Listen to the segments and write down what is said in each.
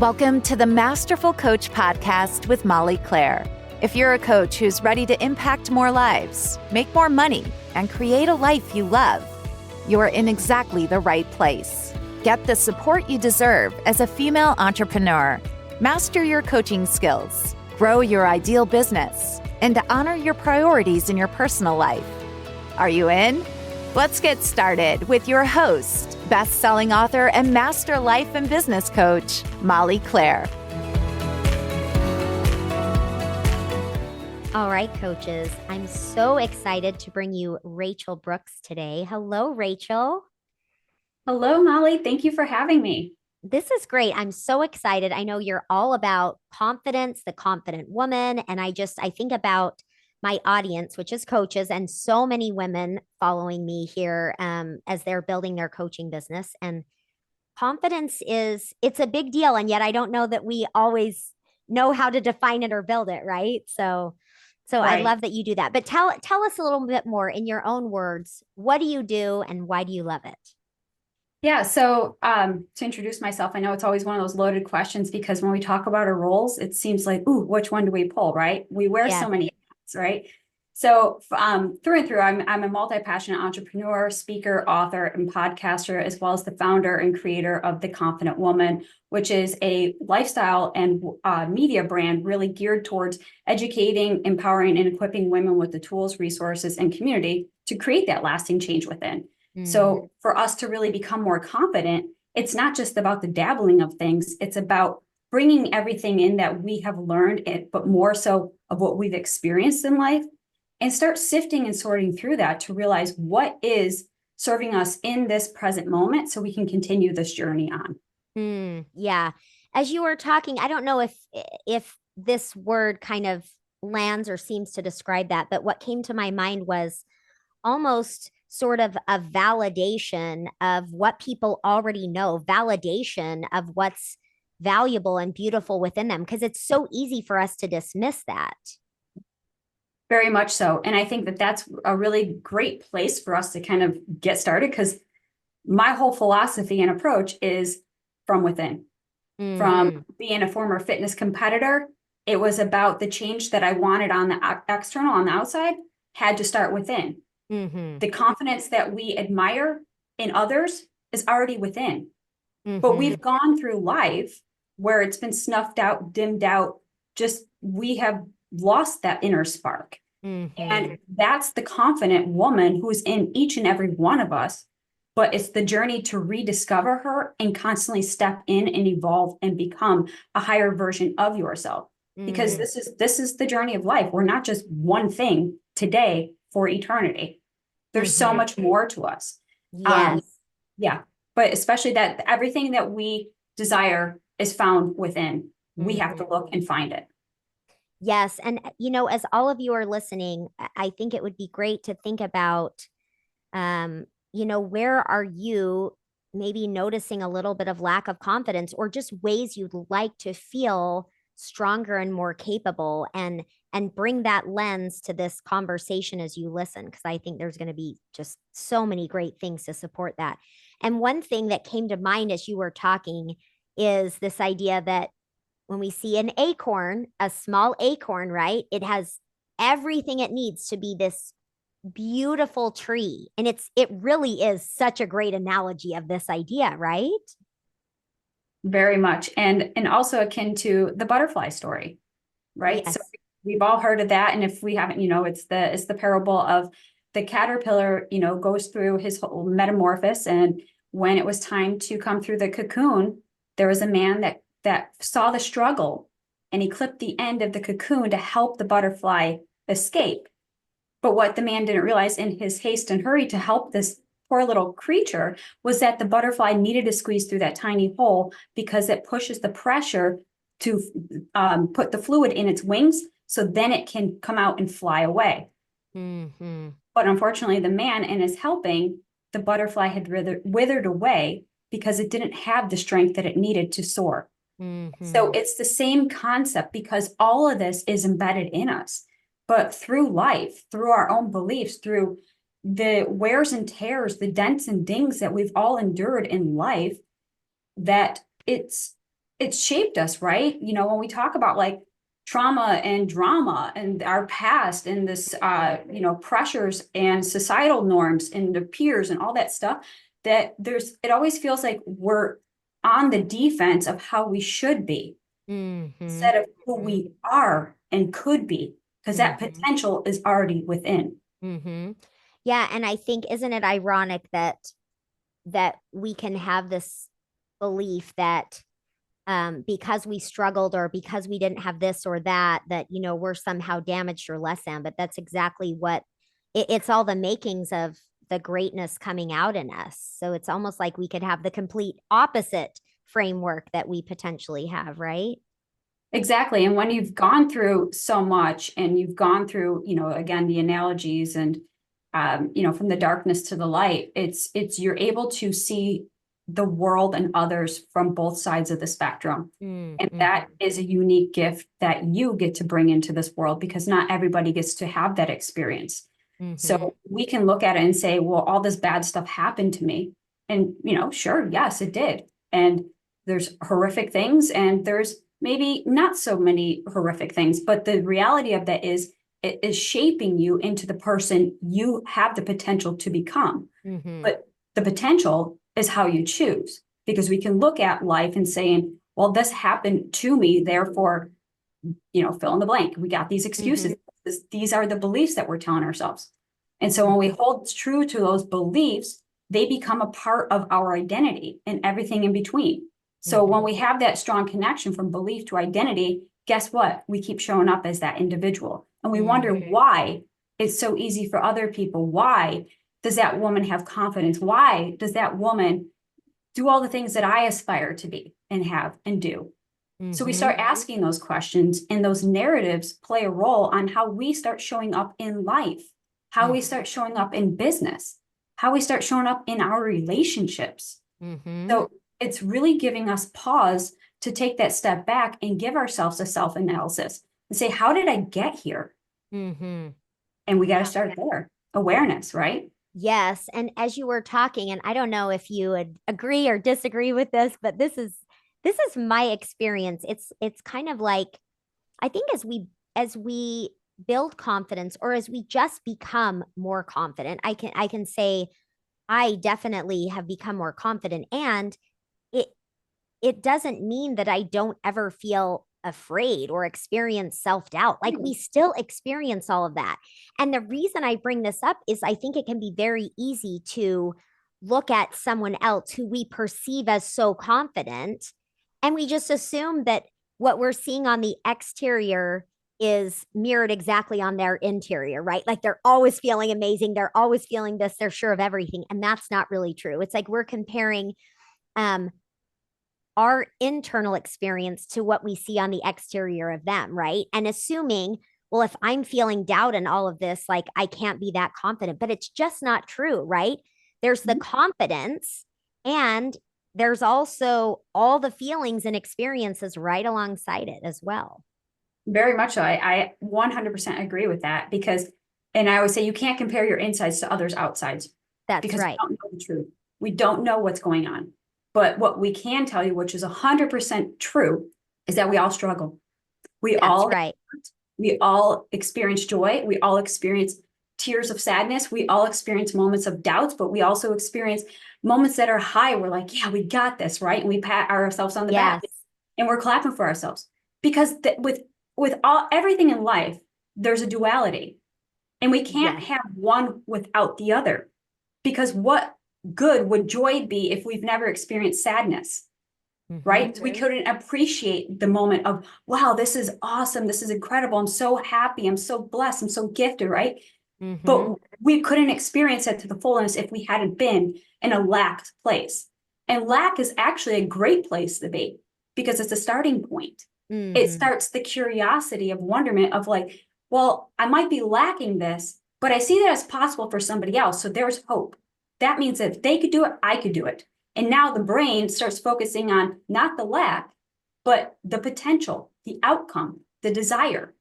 Welcome to the Masterful Coach Podcast with Molly Claire. If you're a coach who's ready to impact more lives, make more money, and create a life you love, you're in exactly the right place. Get the support you deserve as a female entrepreneur. Master your coaching skills, grow your ideal business, and honor your priorities in your personal life. Are you in? Let's get started with your host, best-selling author and master life and business coach, Molly Claire. All right, coaches, I'm so excited to bring you Rachel Brooks today. Hello, Rachel. Hello, Molly. Thank you for having me. This is great. I'm so excited. I know you're all about confidence, the confident woman. And I think about my audience, which is coaches, and so many women following me here as they're building their coaching business. And confidence it's a big deal. And yet I don't know that we always know how to define it or build it, right? So right. I love that you do that. But tell us a little bit more in your own words. What do you do and why do you love it? Yeah. So to introduce myself, I know it's always one of those loaded questions because when we talk about our roles, it seems like, ooh, which one do we pull, right? We wear so many hats, right? So through and through, I'm a multi-passionate entrepreneur, speaker, author, and podcaster, as well as the founder and creator of The Confident Woman, which is a lifestyle and media brand really geared towards educating, empowering, and equipping women with the tools, resources, and community to create that lasting change within. So for us to really become more confident, it's not just about the dabbling of things. It's about bringing everything in that we have learned, but more so of what we've experienced in life, and start sifting and sorting through that to realize what is serving us in this present moment so we can continue this journey on. Yeah. As you were talking, I don't know if this word kind of lands or seems to describe that, but what came to my mind was almost sort of a validation of what people already know, validation of what's valuable and beautiful within them, because it's so easy for us to dismiss that. Very much so. And I think that that's a really great place for us to kind of get started, because my whole philosophy and approach is from within. From being a former fitness competitor, it was about the change that I wanted on the external, on the outside, had to start within. The confidence that we admire in others is already within. But we've gone through life where it's been snuffed out, dimmed out, just we have lost that inner spark. And that's the confident woman who's in each and every one of us. But it's the journey to rediscover her and constantly step in and evolve and become a higher version of yourself. Because this is the journey of life. We're not just one thing today for eternity. There's so much more to us. Yes. But especially that everything that we desire is found within. We have to look and find it. Yes. And, as all of you are listening, I think it would be great to think about, where are you maybe noticing a little bit of lack of confidence or just ways you'd like to feel stronger and more capable, and bring that lens to this conversation as you listen, because I think there's going to be just so many great things to support that. And one thing that came to mind as you were talking is this idea that when we see an acorn, a small acorn, right, it has everything it needs to be this beautiful tree. And it really is such a great analogy of this idea, right? Very much. And also akin to the butterfly story, right? Yes. So we've all heard of that. And if we haven't, it's the parable of the caterpillar, goes through his whole metamorphosis. And when it was time to come through the cocoon, there was a man that saw the struggle, and he clipped the end of the cocoon to help the butterfly escape. But what the man didn't realize in his haste and hurry to help this poor little creature was that the butterfly needed to squeeze through that tiny hole, because it pushes the pressure to put the fluid in its wings, so then it can come out and fly away. But unfortunately, the man in his helping, the butterfly had withered away because it didn't have the strength that it needed to soar. So it's the same concept, because all of this is embedded in us. But through life, through our own beliefs, through the wears and tears, the dents and dings that we've all endured in life, that it's it's shaped us, right? You know, when we talk about like trauma and drama and our past and this, you know, pressures and societal norms and the peers and all that stuff, that it always feels like we're on the defense of how we should be instead of who we are and could be, because that potential is already within. Yeah. And I think, isn't it ironic that we can have this belief that because we struggled or because we didn't have this or that, you know, we're somehow damaged or less than, but that's exactly what it's all the makings of the greatness coming out in us. So it's almost like we could have the complete opposite framework that we potentially have, right? Exactly. And when you've gone through so much and you've gone through, you know, again, the analogies and, you know, from the darkness to the light, you're able to see the world and others from both sides of the spectrum. And that is a unique gift that you get to bring into this world, because not everybody gets to have that experience. So we can look at it and say, well, all this bad stuff happened to me. And, you know, sure, yes, it did. And there's horrific things and there's maybe not so many horrific things, but the reality of that is it is shaping you into the person you have the potential to become. But the potential is how you choose, because we can look at life and saying, well, this happened to me, therefore, you know, fill in the blank. We got these excuses. These are the beliefs that we're telling ourselves. And so when we hold true to those beliefs, they become a part of our identity and everything in between. So when we have that strong connection from belief to identity, guess what? We keep showing up as that individual. And we wonder why it's so easy for other people. Why does that woman have confidence? Why does that woman do all the things that I aspire to be and have and do? So we start asking those questions, and those narratives play a role on how we start showing up in life, how we start showing up in business, how we start showing up in our relationships. So it's really giving us pause to take that step back and give ourselves a self-analysis and say, how did I get here? And we got to start there. Awareness, right? Yes. And as you were talking, and I don't know if you would agree or disagree with this, but this is my experience. It's kind of like, I think as we build confidence, or as we just become more confident, I can say I definitely have become more confident, and it doesn't mean that I don't ever feel afraid or experience self-doubt. Like, we still experience all of that. And the reason I bring this up is I think it can be very easy to look at someone else who we perceive as so confident, and we just assume that what we're seeing on the exterior is mirrored exactly on their interior, right? Like, they're always feeling amazing. They're always feeling this. They're sure of everything. And that's not really true. It's like we're comparing our internal experience to what we see on the exterior of them, right? And assuming, well, if I'm feeling doubt in all of this, like, I can't be that confident, but it's just not true, right? There's the confidence, and there's also all the feelings and experiences right alongside it as well. Very much so. I 100% agree with that, because, and I always say, you can't compare your insides to others' outsides. That's because right. we don't know the truth. We don't know what's going on. But what we can tell you, which is 100% true, is that we all struggle. We all experience joy. We all experience tears of sadness. We all experience moments of doubts, but we also experience moments that are high. We're like, yeah, we got this, right? And we pat ourselves on the back and we're clapping for ourselves, because with everything in life, there's a duality, and we can't have one without the other, because what good would joy be if we've never experienced sadness, right? So we couldn't appreciate the moment of, wow, this is awesome. This is incredible. I'm so happy. I'm so blessed. I'm so gifted, right? But we couldn't experience it to the fullness if we hadn't been in a lack place. And lack is actually a great place to be, because it's a starting point. It starts the curiosity of wonderment of like, well, I might be lacking this, but I see that as possible for somebody else. So there's hope. That means that if they could do it, I could do it. And now the brain starts focusing on not the lack, but the potential, the outcome, the desire.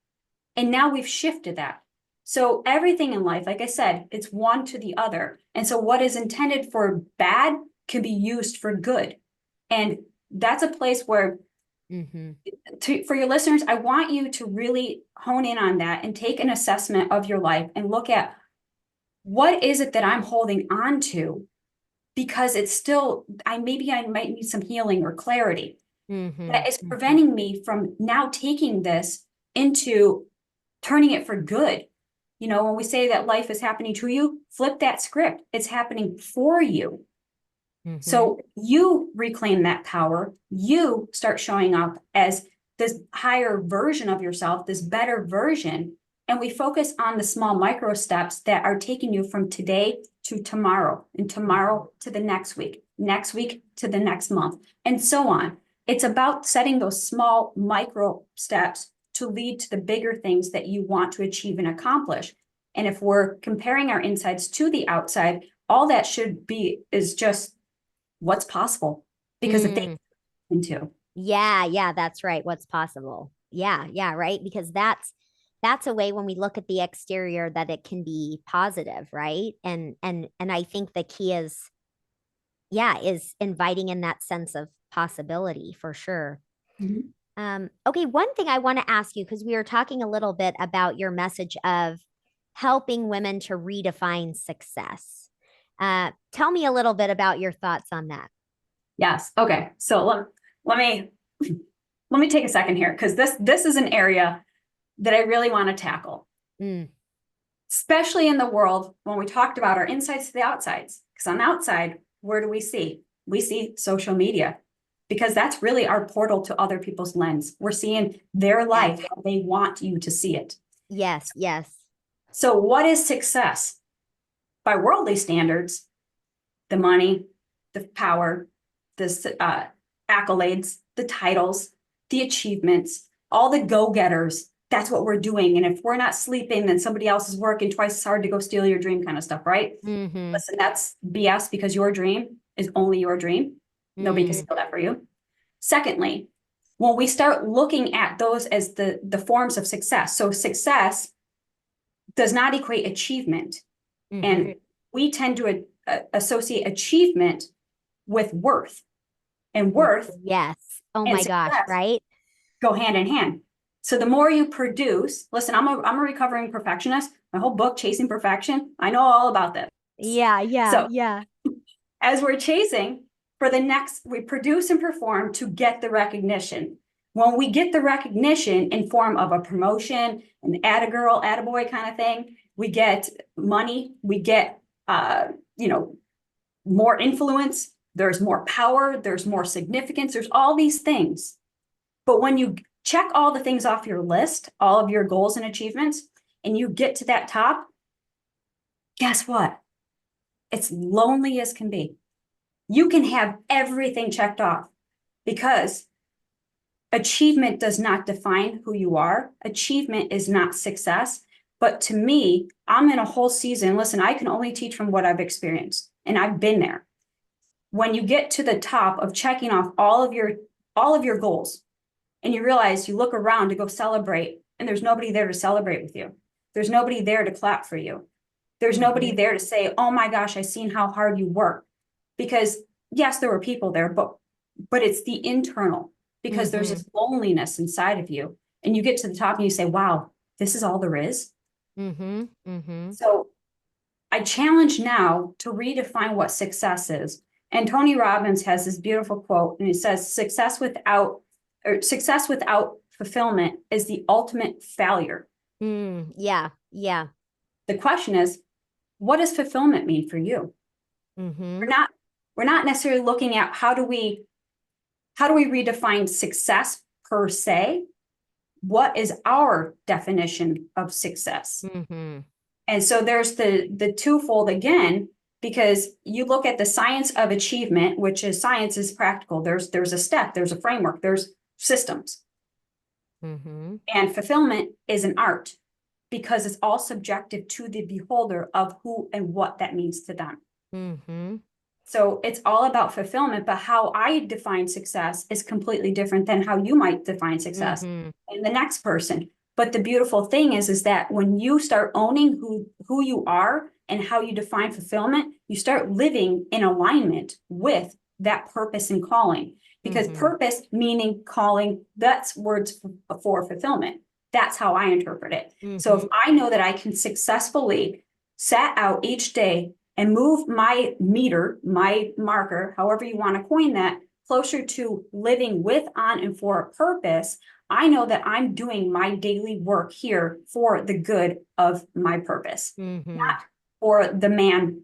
And now we've shifted that. So everything in life, like I said, it's one to the other. And so what is intended for bad can be used for good. And that's a place where For your listeners, I want you to really hone in on that and take an assessment of your life and look at what is it that I'm holding on to, because it's still, maybe I might need some healing or clarity that is preventing me from now taking this into turning it for good. You know, when we say that life is happening to you, flip that script. It's happening for you. So you reclaim that power. You start showing up as this higher version of yourself, this better version. And we focus on the small micro steps that are taking you from today to tomorrow, and tomorrow to the next week to the next month, and so on. It's about setting those small micro steps to lead to the bigger things that you want to achieve and accomplish. And if we're comparing our insides to the outside, all that should be is just what's possible, because if they into. Yeah, that's right. What's possible. Yeah, right. Because that's a way, when we look at the exterior, that it can be positive, right? And I think the key is inviting in that sense of possibility, for sure. Okay, one thing I want to ask you, because we were talking a little bit about your message of helping women to redefine success. Tell me a little bit about your thoughts on that. Yes. Okay. So let me take a second here, because this is an area that I really want to tackle, especially in the world when we talked about our insides to the outsides. Because on the outside, where do we see? We see social media, because that's really our portal to other people's lens. We're seeing their life, how they want you to see it. Yes. So what is success? By worldly standards, the money, the power, the accolades, the titles, the achievements, all the go-getters. That's what we're doing. And if we're not sleeping, then somebody else is working twice as hard to go steal your dream, kind of stuff, right? Listen, that's BS, because your dream is only your dream. Nobody can steal that for you. Secondly, when we start looking at those as the forms of success, so success does not equate achievement. And we tend to associate achievement with worth, and worth. Yes. Oh my gosh. Right. Go hand in hand. So the more you produce, listen, I'm a recovering perfectionist. My whole book, Chasing Perfection, I know all about this. Yeah. As we're chasing for the next, we produce and perform to get the recognition. When we get the recognition in form of a promotion, an atta-girl, atta-boy kind of thing, we get money, we get, more influence, there's more power, there's more significance, there's all these things. But when you check all the things off your list, all of your goals and achievements, and you get to that top, guess what? It's lonely as can be. You can have everything checked off, because achievement does not define who you are. Achievement is not success. But to me, I'm in a whole season. Listen, I can only teach from what I've experienced, and I've been there. When you get to the top of checking off all of your goals, and you realize, you look around to go celebrate, and there's nobody there to celebrate with you. There's nobody there to clap for you. There's nobody there to say, oh my gosh, I've seen how hard you work. Because yes, there were people there, but it's the internal, because there's this loneliness inside of you, and you get to the top and you say, wow, this is all there is. So I challenge now to redefine what success is. And Tony Robbins has this beautiful quote, and it says, success without fulfillment is the ultimate failure. Yeah. The question is, what does fulfillment mean for you? We're not necessarily looking at how do we redefine success per se. What is our definition of success? And so there's the twofold again, because you look at the science of achievement, which is science is practical. There's a step, there's a framework, there's systems. And fulfillment is an art, because it's all subjective to the beholder of who and what that means to them. So it's all about fulfillment, but how I define success is completely different than how you might define success and the next person. But the beautiful thing is that when you start owning who you are and how you define fulfillment, you start living in alignment with that purpose and calling. because purpose meaning calling, that's words for fulfillment. That's how I interpret it. So if I know that I can successfully set out each day and move my meter, my marker, however you want to coin that, closer to living with, on, and for a purpose, I know that I'm doing my daily work here for the good of my purpose, not for the man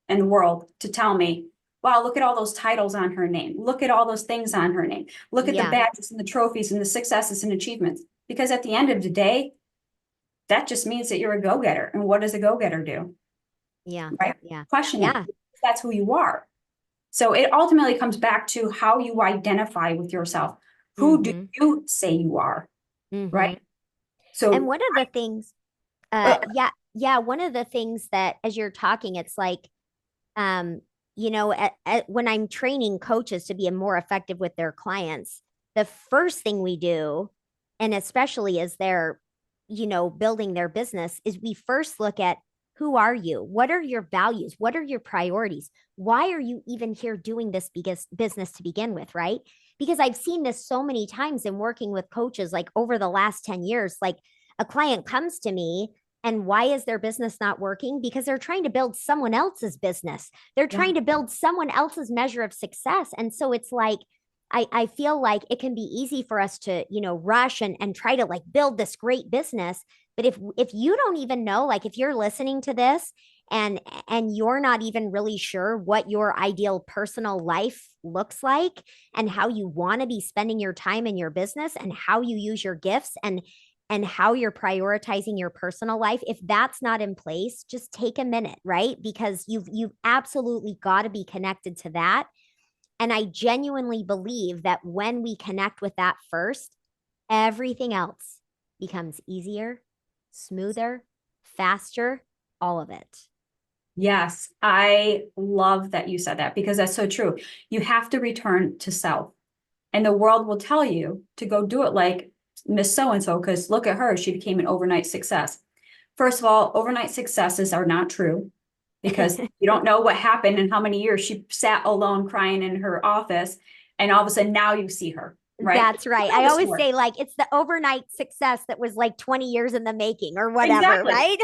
in the world to tell me, wow, look at all those titles on her name. Look at all those things on her name. Look at the badges and the trophies and the successes and achievements. Because at the end of the day, that just means that you're a go-getter. And what does a go-getter do? Yeah. Right? Yeah. Question it. That's who you are. So it ultimately comes back to how you identify with yourself. Who do you say you are? Right? So, and one of the things, one of the things that as you're talking, it's like, you know, when I'm training coaches to be more effective with their clients, the first thing we do, and especially as they're, you know, building their business, is we first look at, who are you? What are your values? What are your priorities? Why are you even here doing this business to begin with, right? Because I've seen this so many times in working with coaches, like over the last 10 years, like a client comes to me and why is their business not working? Because they're trying to build someone else's business. They're trying to build someone else's measure of success. And so it's like, I feel like it can be easy for us to, you know, rush and try to like build this great business. But if you don't even know, like if you're listening to this and you're not even really sure what your ideal personal life looks like and how you want to be spending your time in your business and how you use your gifts and how you're prioritizing your personal life, if that's not in place, just take a minute, right? Because you've absolutely got to be connected to that. And I genuinely believe that when we connect with that first, everything else becomes easier, smoother, faster, all of it. Yes, I love that you said that because that's so true. You have to return to self, and the world will tell you to go do it like Miss So-and-so, because look at her, she became an overnight success. First of all, overnight successes are not true because you don't know what happened and how many years she sat alone crying in her office, and all of a sudden now you see her. Right? That's right. I always say like it's the overnight success that was like 20 years in the making or whatever, right?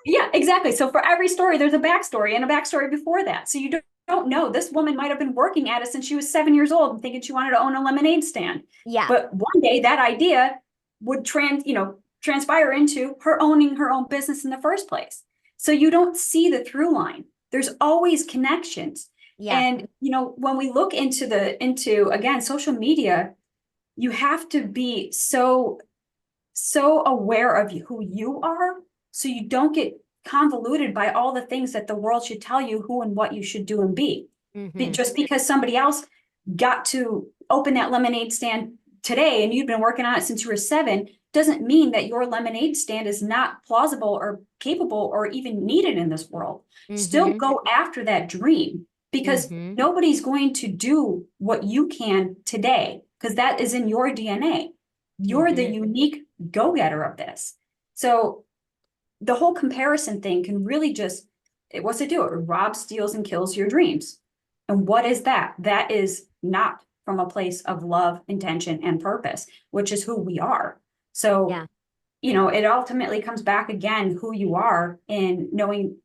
Yeah, exactly. So for every story, there's a backstory and a backstory before that. So you don't know. This woman might have been working at it since she was 7 years old and thinking she wanted to own a lemonade stand. Yeah. But one day that idea would transpire into her owning her own business in the first place. So you don't see the through line. There's always connections. Yeah. And when we look into again social media, you have to be so aware of who you are, so you don't get convoluted by all the things that the world should tell you who and what you should do and be. Just because somebody else got to open that lemonade stand today and you've been working on it since you were 7 doesn't mean that your lemonade stand is not plausible or capable or even needed in this world. Still go after that dream, because nobody's going to do what you can today, because that is in your DNA. You're the unique go-getter of this. So the whole comparison thing can really what's it do? It robs, steals, and kills your dreams. And what is that? That is not from a place of love, intention, and purpose, which is who we are. So, it ultimately comes back again, who you are, and knowing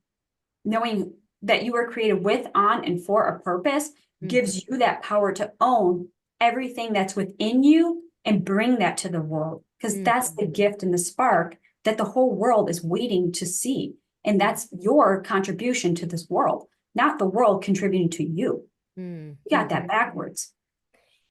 that you were created with, on, and for a purpose gives you that power to own everything that's within you and bring that to the world. Because that's the gift and the spark that the whole world is waiting to see. And that's your contribution to this world, not the world contributing to you. You got that backwards.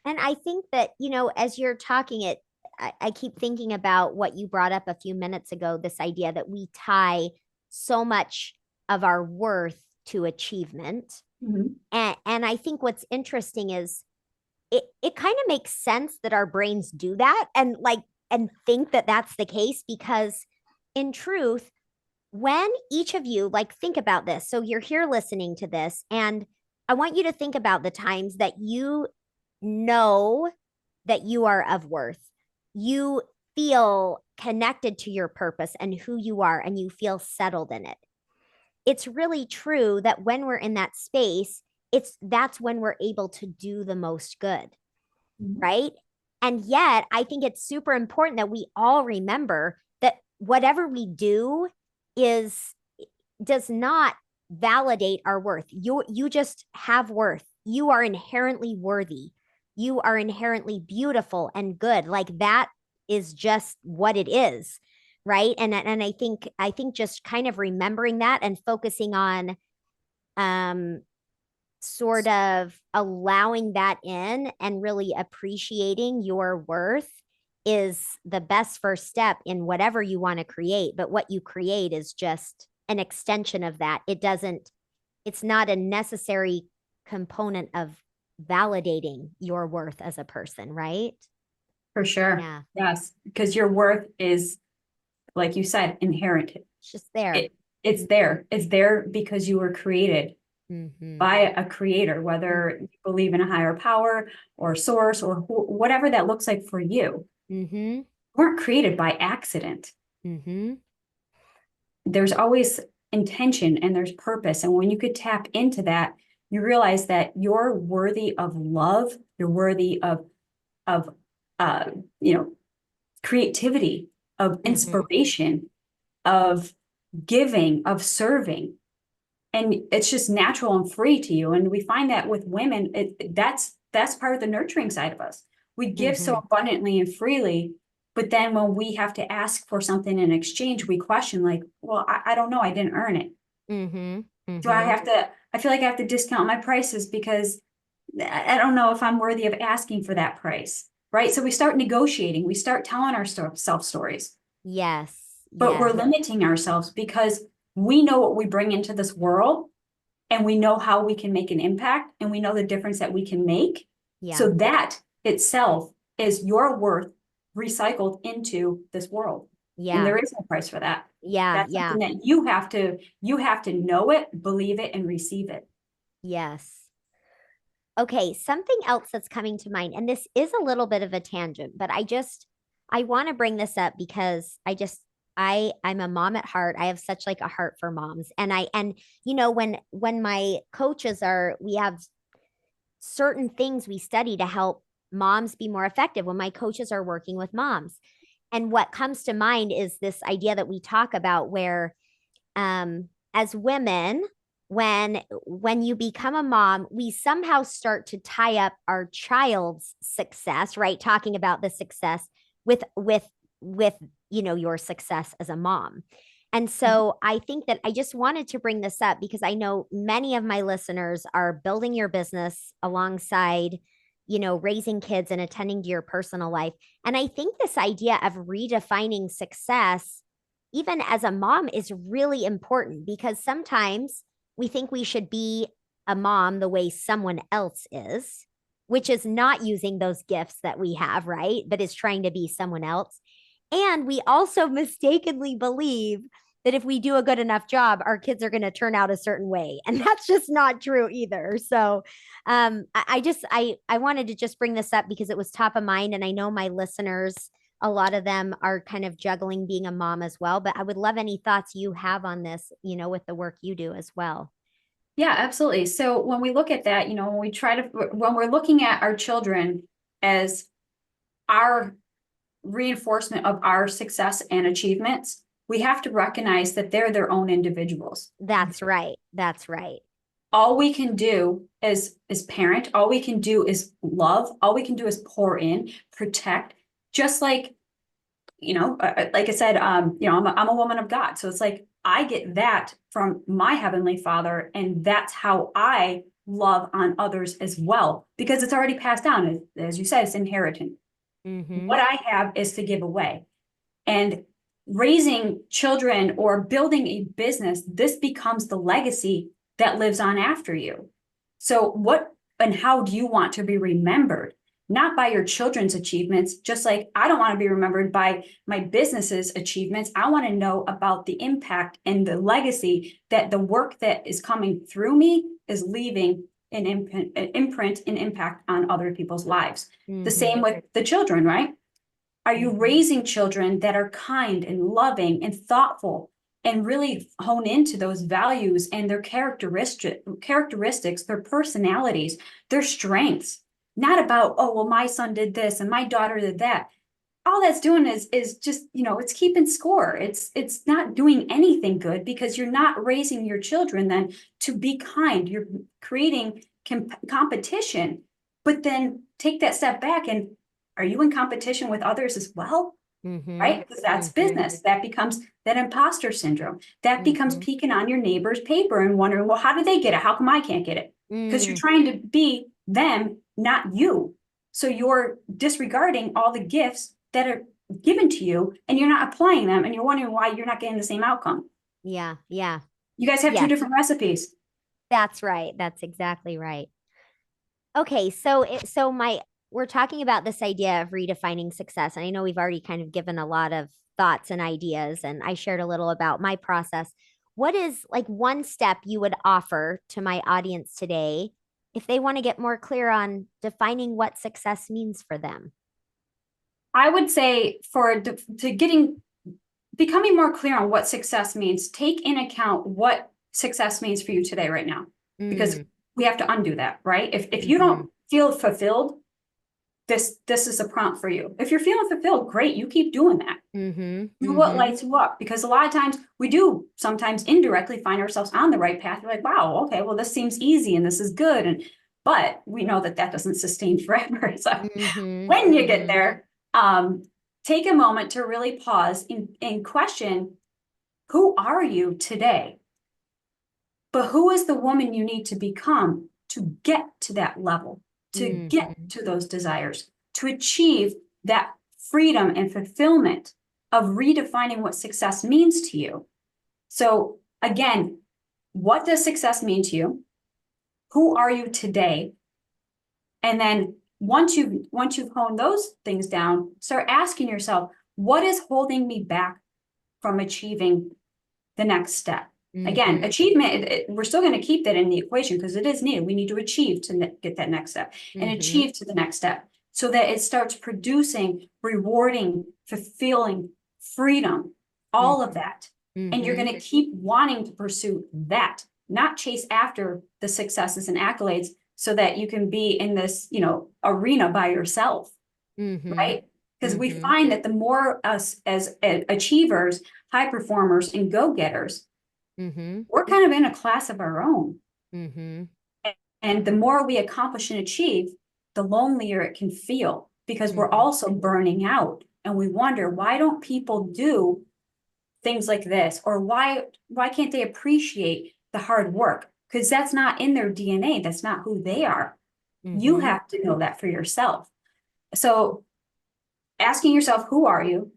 And I think that, as you're talking I keep thinking about what you brought up a few minutes ago, this idea that we tie so much of our worth to achievement. And I think what's interesting is it kind of makes sense that our brains do that and think that that's the case, because in truth, when each of you think about this, so you're here listening to this, and I want you to think about the times that you know that you are of worth. You feel connected to your purpose and who you are, and you feel settled in it. It's really true that when we're in that space, that's when we're able to do the most good. right? And yet, I think it's super important that we all remember that whatever we do does not validate our worth. You just have worth. You are inherently worthy. You are inherently beautiful and good. Like that is just what it is, right? And I think just kind of remembering that and focusing on sort of allowing that in and really appreciating your worth is the best first step in whatever you want to create. But what you create is just an extension of that. It's not a necessary component of validating your worth as a person, right? For sure. Yeah. Yes. Because your worth is, like you said, inherent. It's just there. It's there. It's there because you were created by a creator, whether you believe in a higher power or source or whatever that looks like for you. You weren't created by accident. There's always intention and there's purpose. And when you could tap into that, you realize that you're worthy of love. You're worthy of creativity, of inspiration, of giving, of serving. And it's just natural and free to you. And we find that with women, that's part of the nurturing side of us. We give so abundantly and freely, but then when we have to ask for something in exchange, we question like, well, I don't know, I didn't earn it. Do I feel like I have to discount my prices because I don't know if I'm worthy of asking for that price, right? So we start negotiating, we start telling ourselves stories. Yes. But we're limiting ourselves because we know what we bring into this world and we know how we can make an impact and we know the difference that we can make. Yeah. So that itself is your worth recycled into this world. Yeah. And there is no price for that. Yeah. That's something that you have to know it, believe it, and receive it. Yes. Okay, something else that's coming to mind, and this is a little bit of a tangent, but I want to bring this up because I'm a mom at heart. I have such like a heart for moms. And when my coaches we have certain things we study to help moms be more effective when my coaches are working with moms. And what comes to mind is this idea that we talk about where as women, when you become a mom, we somehow start to tie up our child's success, right? Talking about the success with your success as a mom. And so I think that I just wanted to bring this up because I know many of my listeners are building your business alongside, raising kids and attending to your personal life. And I think this idea of redefining success, even as a mom, is really important because sometimes we think we should be a mom the way someone else is, which is not using those gifts that we have, right? But is trying to be someone else. And we also mistakenly believe that if we do a good enough job, our kids are going to turn out a certain way. And that's just not true either. So I wanted to just bring this up because it was top of mind. And I know my listeners, a lot of them are kind of juggling being a mom as well. But I would love any thoughts you have on this, with the work you do as well. Yeah, absolutely. So when we look at that, when we're looking at our children as our reinforcement of our success and achievements, we have to recognize that they're their own individuals. That's right. That's right. All we can do as parent, all we can do is love. All we can do is pour in, protect, just like, like I said, I'm a woman of God. So it's like, I get that from my Heavenly Father. And that's how I love on others as well, because it's already passed down. As you said, it's inherited. What I have is to give away. And raising children or building a business, this becomes the legacy that lives on after you. So what and how do you want to be remembered? Not by your children's achievements, just like I don't want to be remembered by my business's achievements. I want to know about the impact and the legacy that the work that is coming through me is leaving an imprint and impact on other people's lives. The same with the children, right? Are you raising children that are kind and loving and thoughtful and really hone into those values and their characteristics, their personalities, their strengths? not about, oh, well, my son did this and my daughter did that. All that's doing is just, it's keeping score. It's not doing anything good, because you're not raising your children then to be kind. You're creating competition, but then take that step back, and are you in competition with others as well? Right? Because that's business. That becomes that imposter syndrome. That becomes peeking on your neighbor's paper and wondering, well, how did they get it? How come I can't get it? Because you're trying to be them, not you. So you're disregarding all the gifts that are given to you, and you're not applying them, and you're wondering why you're not getting the same outcome. Yeah. Yeah. You guys have two different recipes. That's right. That's exactly right. Okay. We're talking about this idea of redefining success. And I know we've already kind of given a lot of thoughts and ideas, and I shared a little about my process. What is like one step you would offer to my audience today if they want to get more clear on defining what success means for them? I would say becoming more clear on what success means, take in account what success means for you today, right now, because we have to undo that, right? If you don't feel fulfilled, this is a prompt for you. If you're feeling fulfilled, great, you keep doing that. Do what lights you up, because a lot of times we do sometimes indirectly find ourselves on the right path. We're like, wow, okay, well, this seems easy and this is good, but we know that doesn't sustain forever. So when you get there, take a moment to really pause and question, who are you today? But who is the woman you need to become to get to that level, to get to those desires, to achieve that freedom and fulfillment of redefining what success means to you? So again, what does success mean to you? Who are you today? And then once you've honed those things down, start asking yourself, what is holding me back from achieving the next step? Again, achievement, we're still going to keep that in the equation, because it is needed. We need to achieve to get that next step, and achieve to the next step, so that it starts producing rewarding, fulfilling freedom, all of that. And you're going to keep wanting to pursue that, not chase after the successes and accolades, so that you can be in this, arena by yourself, right? Because we find that the more us as achievers, high performers, and go-getters, we're kind of in a class of our own. And the more we accomplish and achieve, the lonelier it can feel, because we're also burning out, and we wonder, why don't people do things like this? Or why can't they appreciate the hard work? Because that's not in their DNA. That's not who they are. You have to know that for yourself. So asking yourself, who are you?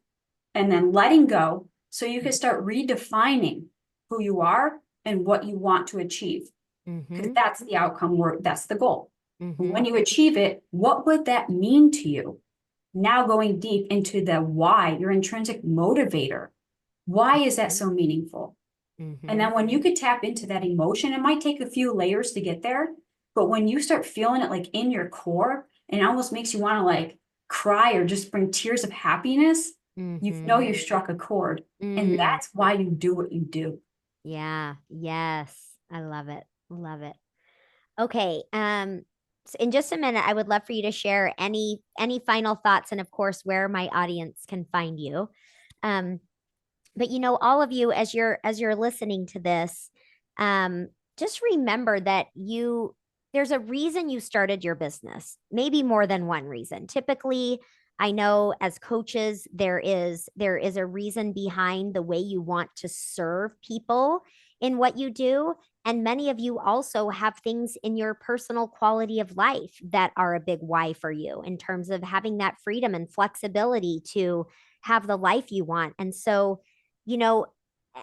And then letting go, so you can start redefining who you are and what you want to achieve. Because that's the outcome, that's the goal. When you achieve it, what would that mean to you? Now going deep into the why, your intrinsic motivator. Why is that so meaningful? And then when you could tap into that emotion, it might take a few layers to get there, but when you start feeling it like in your core, and it almost makes you want to like cry or just bring tears of happiness, you know you struck a chord. And that's why you do what you do. Yeah. Yes. I love it. Love it. Okay. So in just a minute, I would love for you to share any final thoughts, and of course, where my audience can find you. But all of you, as you're listening to this, just remember that there's a reason you started your business, maybe more than one reason. Typically, I know as coaches, there is a reason behind the way you want to serve people in what you do. And many of you also have things in your personal quality of life that are a big why for you, in terms of having that freedom and flexibility to have the life you want. And so,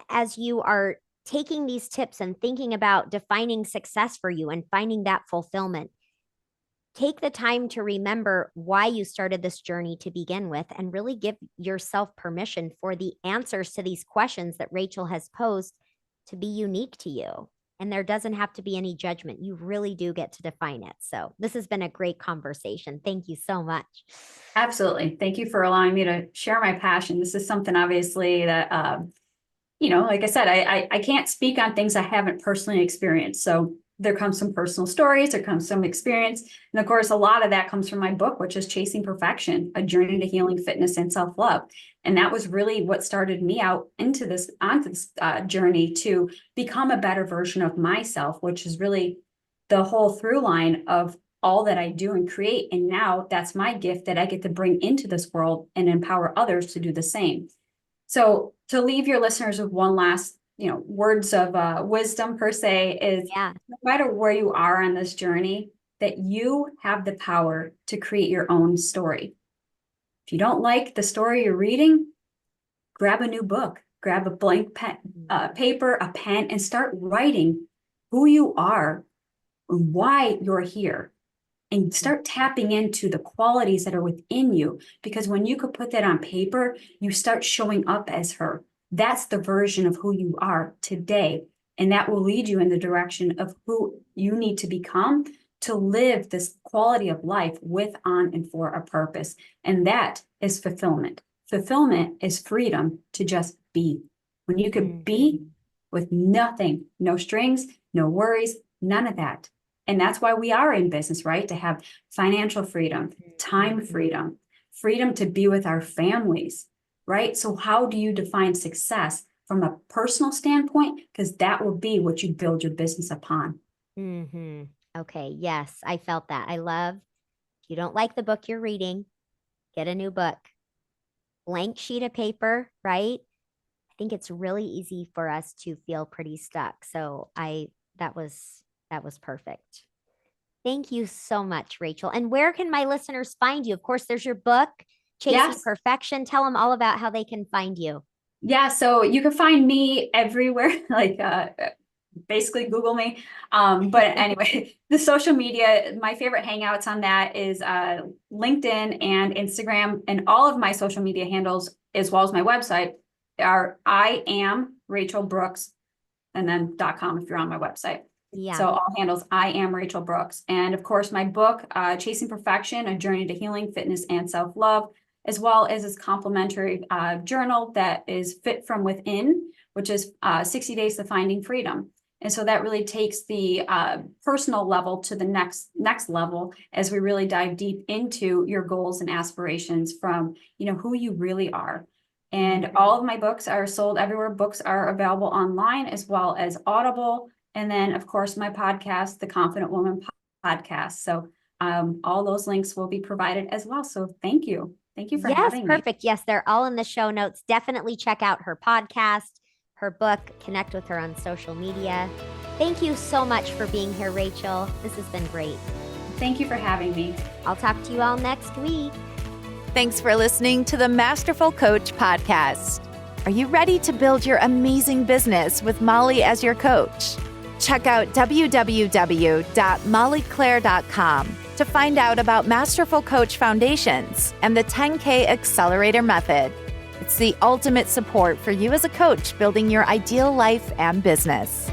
as you are taking these tips and thinking about defining success for you and finding that fulfillment, take the time to remember why you started this journey to begin with, and really give yourself permission for the answers to these questions that Rachel has posed to be unique to you. And there doesn't have to be any judgment. You really do get to define it. So this has been a great conversation. Thank you so much. Absolutely. Thank you for allowing me to share my passion. This is something obviously that, like I said, I can't speak on things I haven't personally experienced. So there comes some personal stories, there comes some experience. And of course, a lot of that comes from my book, which is Chasing Perfection, A Journey to Healing, Fitness, and Self-Love. And that was really what started me out onto this journey to become a better version of myself, which is really the whole through line of all that I do and create. And now that's my gift that I get to bring into this world and empower others to do the same. So to leave your listeners with one last, words of wisdom per se is, no matter where you are on this journey, that you have the power to create your own story. If you don't like the story you're reading, grab a new book, grab a blank paper, a pen, and start writing who you are, why you're here, and start tapping into the qualities that are within you. Because when you could put that on paper, you start showing up as her. That's the version of who you are today. And that will lead you in the direction of who you need to become to live this quality of life with, on, and for a purpose. And that is fulfillment. Fulfillment is freedom to just be. When you could be with nothing, no strings, no worries, none of that. And that's why we are in business, right? To have financial freedom, time freedom, freedom to be with our families, right? So how do you define success from a personal standpoint? Because that will be what you build your business upon. Okay. Yes, I felt that. I love, if you don't like the book you're reading, get a new book. Blank sheet of paper, right? I think it's really easy for us to feel pretty stuck. So that was perfect. Thank you so much, Rachel. And where can my listeners find you? Of course, there's your book, Chasing Perfection. Tell them all about how they can find you. Yeah, so you can find me everywhere, like basically Google me. But anyway, the social media, my favorite hangouts on that is LinkedIn and Instagram, and all of my social media handles, as well as my website, are I am Rachel Brooks, and then .com if you're on my website. Yeah. So all handles, I am Rachel Brooks. And of course, my book, Chasing Perfection, A Journey to Healing, Fitness, and Self-Love, as well as this complimentary journal that is Fit from Within, which is 60 Days to Finding Freedom. And so that really takes the personal level to the next level as we really dive deep into your goals and aspirations from, who you really are. And all of my books are sold everywhere. Books are available online as well as Audible. And then, of course, my podcast, the Confident Woman Podcast. So all those links will be provided as well. So thank you. Thank you for having me. Yes, perfect. Yes, they're all in the show notes. Definitely check out her podcast, her book, connect with her on social media. Thank you so much for being here, Rachel. This has been great. Thank you for having me. I'll talk to you all next week. Thanks for listening to the Masterful Coach Podcast. Are you ready to build your amazing business with Molly as your coach? Check out www.mollyclaire.com to find out about Masterful Coach Foundations and the 10K Accelerator Method. It's the ultimate support for you as a coach building your ideal life and business.